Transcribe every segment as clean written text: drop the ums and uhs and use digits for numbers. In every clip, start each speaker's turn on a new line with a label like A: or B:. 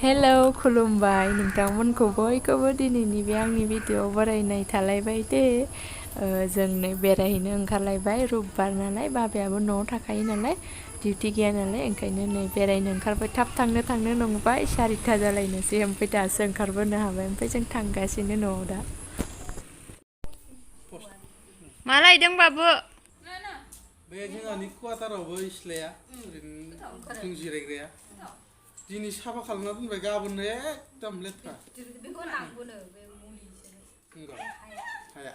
A: hello खुलुमबाय नोंथांमोनखौ बयखौबो दिनैनि बे आंनि भिडिअ बरायनाय थालायबाय दे जों नै बेरायहैनो ओंखारलायबाय रबिबार नालाय बाबायाबो न'आव थाखायो नालाय डिउटि गैया नालाय ओंखायनो नै बेरायनो ओंखारबाय थाब थांनो नंबाय 4टा जालायनोसै ओमफ्राय दासो ओंखारबोनो हाबाय ओमफ्राय जों थांगासिनो न'आव दा मा लायदों बाबु
B: बे जोंहानि क्वाटारावबो इस्लाया ओरैनो जों जिरायग्राया दिनै साफा खालामना दोनबाय गाबोननो एकदम लेथ्रा
C: बेखौ लांबोनो बे मुलिसो
B: हाया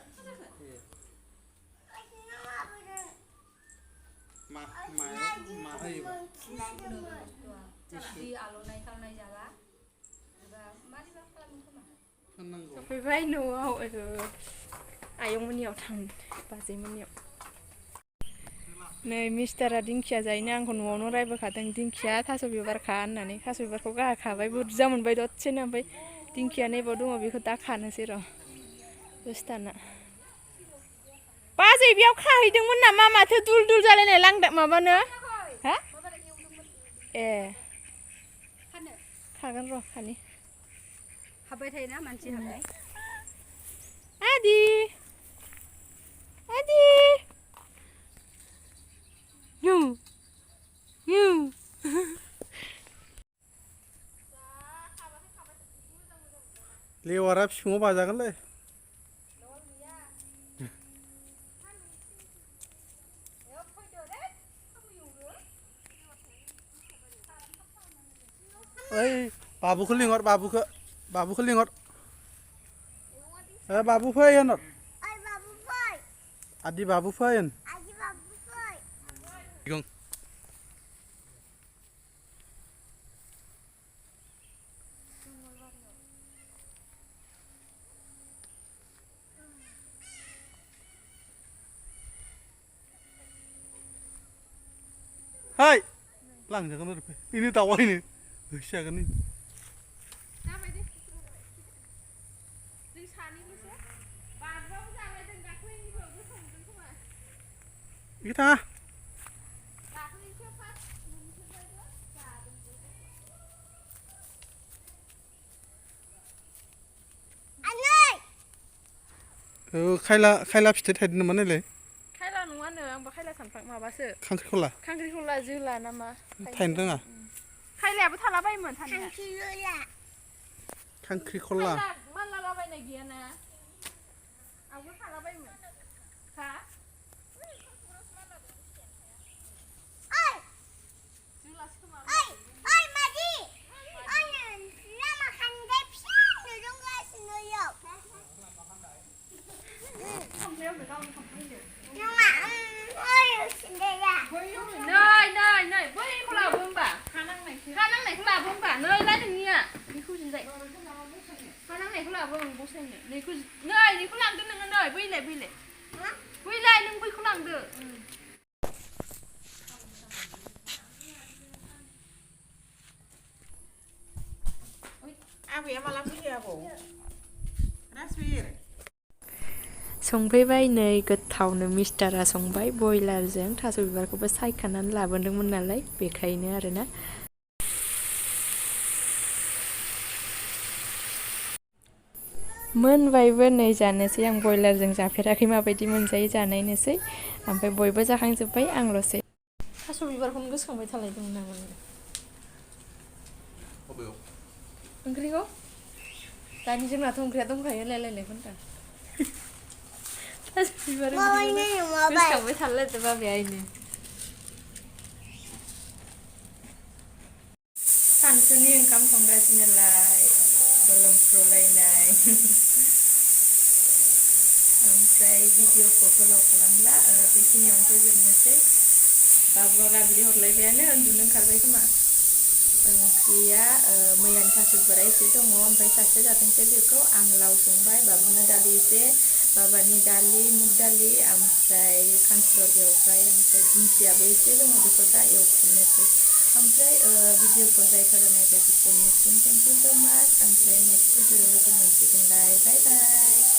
B: मा होयोबा
C: जि आलौनाय खालामनाय जाबा मानिबा खालामो खोमा
B: होननांगौ
A: सफैबाय न'आव आयंमोननियाव बाजैमोननियाव नै मिस्टारा दिंखिया जायैनो आंखौ न'आवनो रायबोखादों दिंखिया थास' बिबारखा होननानै थास' बिबारखौ गाखाबाय बुरजा मोनबाय दसेनो ओमफ्राय दिंखिया नैबाव दङ बेखौ दा खानोसै र' दसथाना बाजै बेयाव खाहैदोंमोन नामा माथो दुल दुल जालायनाय लांदां माबानो हा ए खागोन र' खानि
C: हाबबाय थायोना मानसि हाबनाय
A: आदि
B: लेवारा बिफाङाव बाजागोनलै ओइ बाबुखौ लिंहर बाबुखौ लिंहर बाबु फै होनहर आदि बाबु फै होन हाय लांजागोन आरो बेनो दावायनो होसिगोन नै बेखौ थाङा खायला फिथाइ थायदों नामा नायलाय
A: खायला नङानो आंबा खायला सानफ्रां माबासो
B: खांख्रिखला
A: जोला नामा
B: थायनो रोङा
A: खायलायाबो थालाबायोमोन
B: खांख्रिखला
A: मानलालाबायनाय गैयाना आवबो थालाबायोमोन हा नै बैखौ लाबो होमबा हा नांनायखौ लाबो होमबा नै ला नोंनिया बेखौ जिराय हा नांनायखौ लाबो आं बसायनो नैखौ लांदो नोङो नै बैलाय नों बैखौ लांदो
D: आबैया माला फैयो आबौ राजबिर
A: संफैबाय नै गोथावनो मिस्टारा संबाय बयलारजों थास' बिबारखौबो सायखानानै लाबोदोंमोन नालाय बेखायनो आरोना मोनबायबो नै जानोसै आं बयलारजों जाफेराखै माबायदि मोनजायो जानायनोसै ओमफ्राय बयबो जाखांजोब्बाय आंल'सै थास' बिबारखौनो गोसोखांबाय थालायदोंमोन नामा ओंख्रिखौ दानि जोंनाथ' ओंख्रिया दंखायो लायलायनायखौ होनदों थास' बिबार गोसोखांबाय थालायदों बाबाया आइनो सानसुनि ओंखाम संगासिनोलाय गोलोमफ्रुलायनाय ओमफ्राय भिडिअखौ गोलाव खालामला बेखिनियावनो फोजोबनोसै बाबुआ गाबज्रि हरलायबायानो उन्दुनो ओंखारबाय खोमा ओंख्रिया मैयानि थास' बिबारा एसे दङ ओमफ्राय सासे जाथोंसै बेखौ आं लाव संबाय बाबुनो दालि एसे बाबानि दालि मुग दालि ओमफ्राय खांखिलर एवबाय ओमफ्राय दिंखियाबो एसे दङ बेखौ दा एवफिननोसै ओमफ्राय भिडिअखौ जायफोरा नायबाय बिसोरनिसिम थेंक इउ स' माच ओमफ्राय नेक्स्ट भिडिअ लोगो मोनसिगोनलाय बाय बाय